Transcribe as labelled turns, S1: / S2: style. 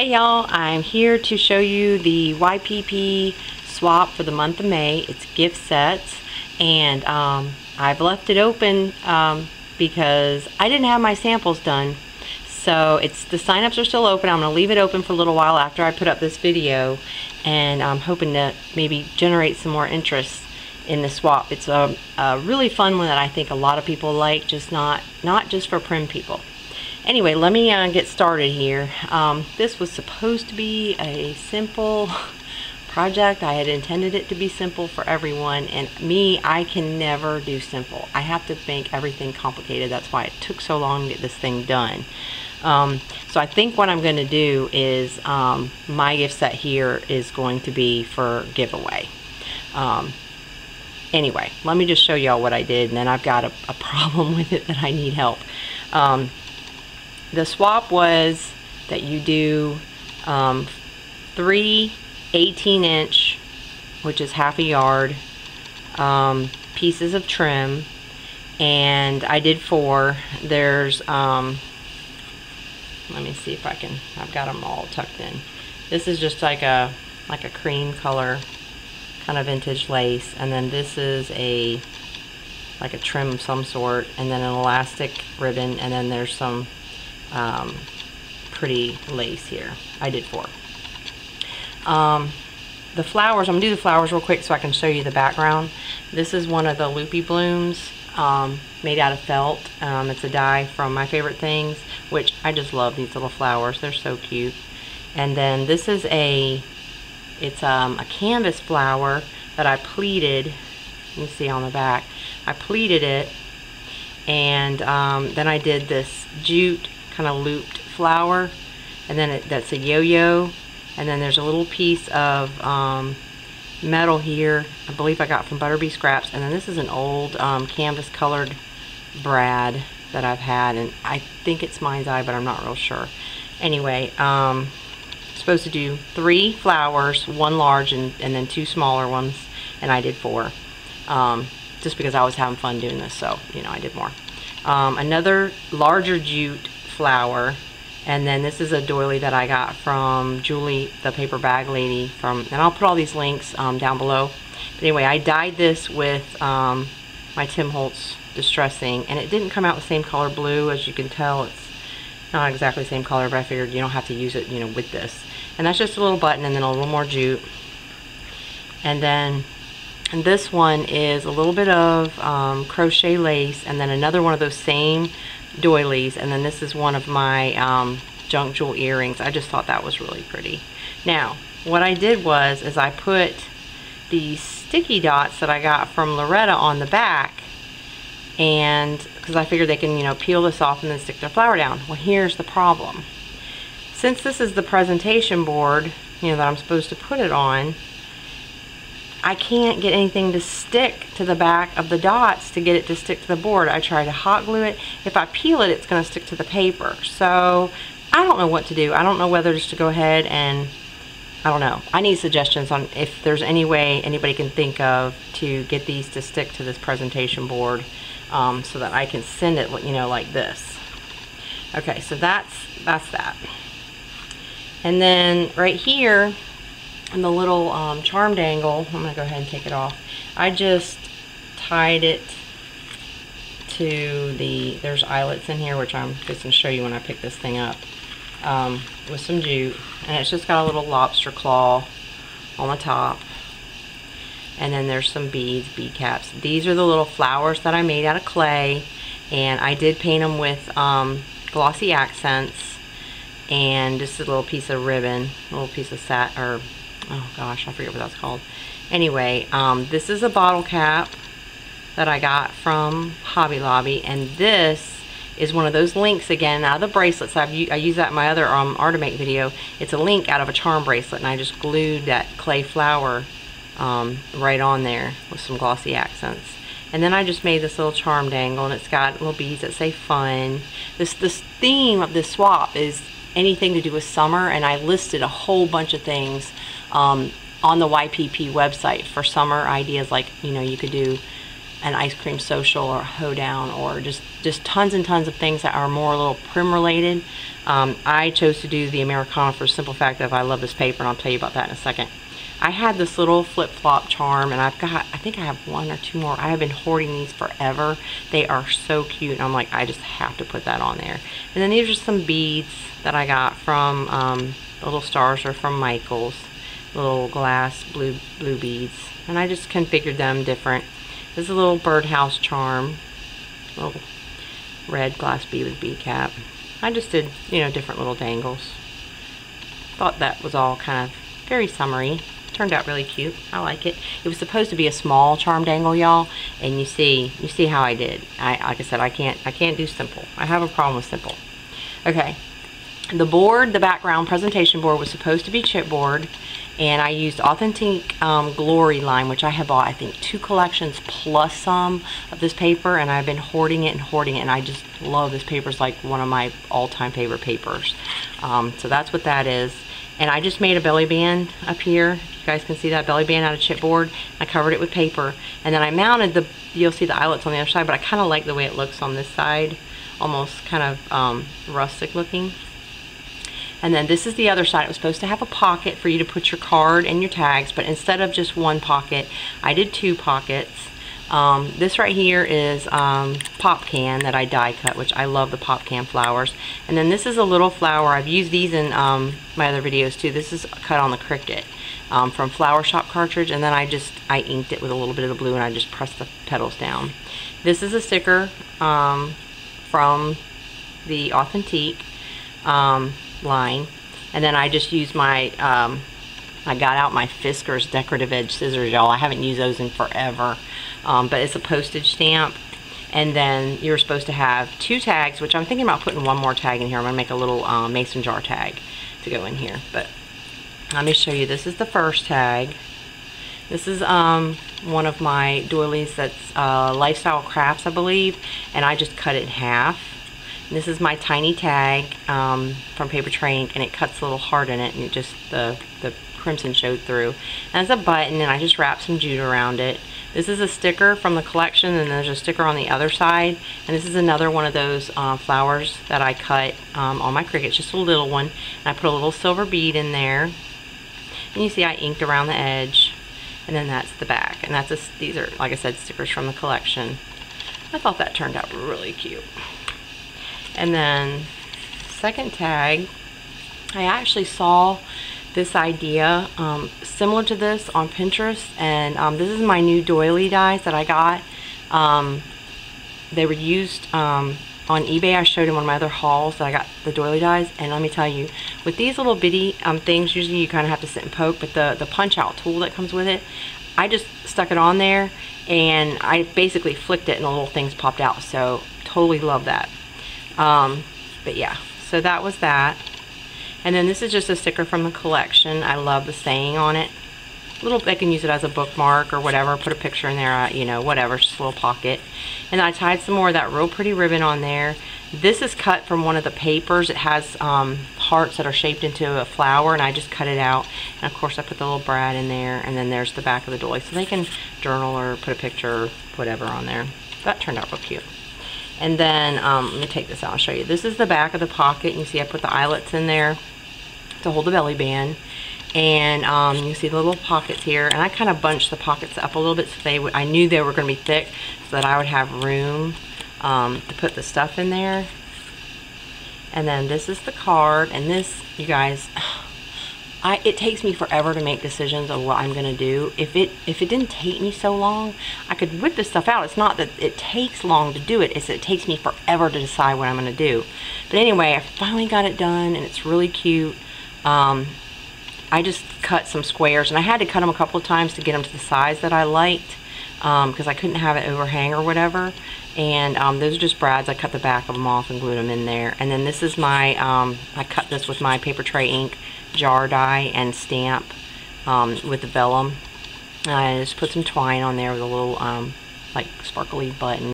S1: Hey y'all, I'm here to show you the YPP swap for the month of May. It's gift sets, and I've left it open because I didn't have my samples done. So the sign-ups are still open. I'm going to leave it open for a little while after I put up this video, and I'm hoping to maybe generate some more interest in the swap. It's a really fun one that I think a lot of people like, just not just for Prim people. Anyway, let me get started here. This was supposed to be a simple project. I had intended it to be simple for everyone, and I can never do simple. I have to make everything complicated. That's why it took so long to get this thing done. So I think what I'm going to do is my gift set here is going to be for giveaway. Anyway, let me just show y'all what I did, and then I've got a problem with it that I need help. The swap was that you do 3 18-inch, which is half a yard, pieces of trim, and I did 4. There's, let me see if I've got them all tucked in. This is just like a cream color, kind of vintage lace, and then this is like a trim of some sort, and then an elastic ribbon, and then there's some pretty lace here. I did 4. The flowers, I'm going to do the flowers real quick so I can show you the background. This is one of the loopy blooms made out of felt. It's a dye from My Favorite Things, which I just love these little flowers. They're so cute. And then this is a canvas flower that I pleated. You can see on the back. I pleated it, and then I did this jute kind of looped flower, and then that's a yo-yo, and then there's a little piece of metal here, I believe I got from Butterbeescraps, and then this is an old canvas colored brad that I've had, and I think it's Mind's Eye, but I'm not real sure. Anyway, supposed to do 3 flowers, 1 large and then 2 smaller ones, and I did 4, just because I was having fun doing this, so you know, I did more. Another larger jute flower, and then this is a doily that I got from Julie, the paper bag lady, and I'll put all these links down below. But anyway, I dyed this with my Tim Holtz Distressing, and it didn't come out the same color blue. As you can tell, it's not exactly the same color, but I figured you don't have to use it, you know, with this. And that's just a little button, and then a little more jute. And then this one is a little bit of crochet lace, and then another one of those same doilies, and then this is one of my junk jewel earrings. I just thought that was really pretty. Now, what I did was I put these sticky dots that I got from Loretta on the back, and because I figured they can, you know, peel this off and then stick their flower down. Well, here's the problem. Since this is the presentation board, you know, that I'm supposed to put it on, I can't get anything to stick to the back of the dots to get it to stick to the board. I try to hot glue it. If I peel it, it's going to stick to the paper. So I don't know what to do. I don't know whether just to go ahead and, I don't know. I need suggestions on if there's any way anybody can think of to get these to stick to this presentation board, so that I can send it, you know, like this. Okay, so that's that. And then right here, and the little charm dangle, I'm going to go ahead and take it off. I just tied it to there's eyelets in here, which I'm just going to show you when I pick this thing up, with some jute. And it's just got a little lobster claw on the top. And then there's some bead caps. These are the little flowers that I made out of clay. And I did paint them with glossy accents. And just a little piece of ribbon, a little piece of satin, oh gosh, I forget what that's called. Anyway, this is a bottle cap that I got from Hobby Lobby, and this is one of those links again out of the bracelets. I use that in my other Art-A-Make video. It's a link out of a charm bracelet, and I just glued that clay flower right on there with some glossy accents. And then I just made this little charm dangle, and it's got little beads that say fun. This theme of this swap is anything to do with summer, and I listed a whole bunch of things on the YPP website for summer ideas, like, you know, you could do an ice cream social or a hoedown, or just tons and tons of things that are more a little Prim related. I chose to do the Americana for the simple fact that I love this paper, and I'll tell you about that in a second. I had this little flip-flop charm, and I think I have 1 or 2 more. I have been hoarding these forever. They are so cute, and I'm like, I just have to put that on there. And then these are some beads that I got from, the little stars are from Michael's. Little glass blue beads. And I just configured them different. This is a little birdhouse charm. Little red glass bead with bead cap. I just did, you know, different little dangles. Thought that was all kind of very summery. Turned out really cute. I like it. It was supposed to be a small charm dangle, y'all, and you see how I did. Like I said, I can't do simple. I have a problem with simple. Okay. The board, the background presentation board, was supposed to be chipboard, and I used Authentic Glory line, which I have bought, I think, 2 collections plus some of this paper, and I've been hoarding it, and I just love this paper. It's like one of my all-time favorite papers. So that's what that is. And I just made a belly band up here. You guys can see that belly band out of chipboard. I covered it with paper, and then I mounted you'll see the eyelets on the other side, but I kind of like the way it looks on this side, almost kind of rustic looking. And then this is the other side. It was supposed to have a pocket for you to put your card and your tags, but instead of just 1 pocket, I did 2 pockets. This right here is pop can that I die cut, which I love the pop can flowers. And then this is a little flower. I've used these in my other videos too. This is cut on the Cricut from Flower Shop cartridge, and then I inked it with a little bit of the blue, and I just pressed the petals down. This is a sticker from the Authentic line, and then I just used my I got out my Fisker's decorative edge scissors, y'all. I haven't used those in forever, but it's a postage stamp. And then you're supposed to have 2 tags, which I'm thinking about putting 1 more tag in here. I'm gonna make a little mason jar tag to go in here, but let me show you. This is the first tag. This is one of my doilies that's Lifestyle Crafts, I believe, and I just cut it in half. This is my tiny tag from Paper Tray Ink, and it cuts a little heart in it, and it just the crimson showed through. And it's a button, and I just wrapped some jute around it. This is a sticker from the collection, and there's a sticker on the other side. And this is another one of those flowers that I cut on my Cricut. It's just a little one, and I put a little silver bead in there. And you see I inked around the edge, and then that's the back. And these are, like I said, stickers from the collection. I thought that turned out really cute. And then second tag, I actually saw this idea similar to this on Pinterest, and this is my new doily dies that I got. They were used on eBay. I showed in one of my other hauls that I got the doily dies, and let me tell you, with these little bitty things, usually you kind of have to sit and poke, but the punch out tool that comes with it, I just stuck it on there, and I basically flicked it and the little things popped out. So totally love that. But yeah, so that was that. And then this is just a sticker from the collection. I love the saying on it. I can use it as a bookmark or whatever, put a picture in there, you know, whatever, just a little pocket. And I tied some more of that real pretty ribbon on there. This is cut from one of the papers. It has hearts that are shaped into a flower, and I just cut it out. And of course I put the little brad in there, and then there's the back of the doily, so they can journal or put a picture or whatever on there. That turned out real cute. And then, let me take this out and show you. This is the back of the pocket. You see I put the eyelets in there to hold the belly band. And you see the little pockets here. And I kind of bunched the pockets up a little bit so I knew they were going to be thick, so that I would have room to put the stuff in there. And then this is the card. And this, you guys, it takes me forever to make decisions of what I'm going to do. If it didn't take me so long, I could whip this stuff out. It's not that it takes long to do it. It's that it takes me forever to decide what I'm going to do. But anyway, I finally got it done, and it's really cute. I just cut some squares, and I had to cut them a couple of times to get them to the size that I liked, because I couldn't have it overhang or whatever. And those are just brads. I cut the back of them off and glued them in there. And then this is my, I cut this with my Paper Tray Ink jar die and stamp with the vellum. I just put some twine on there with a little like sparkly button.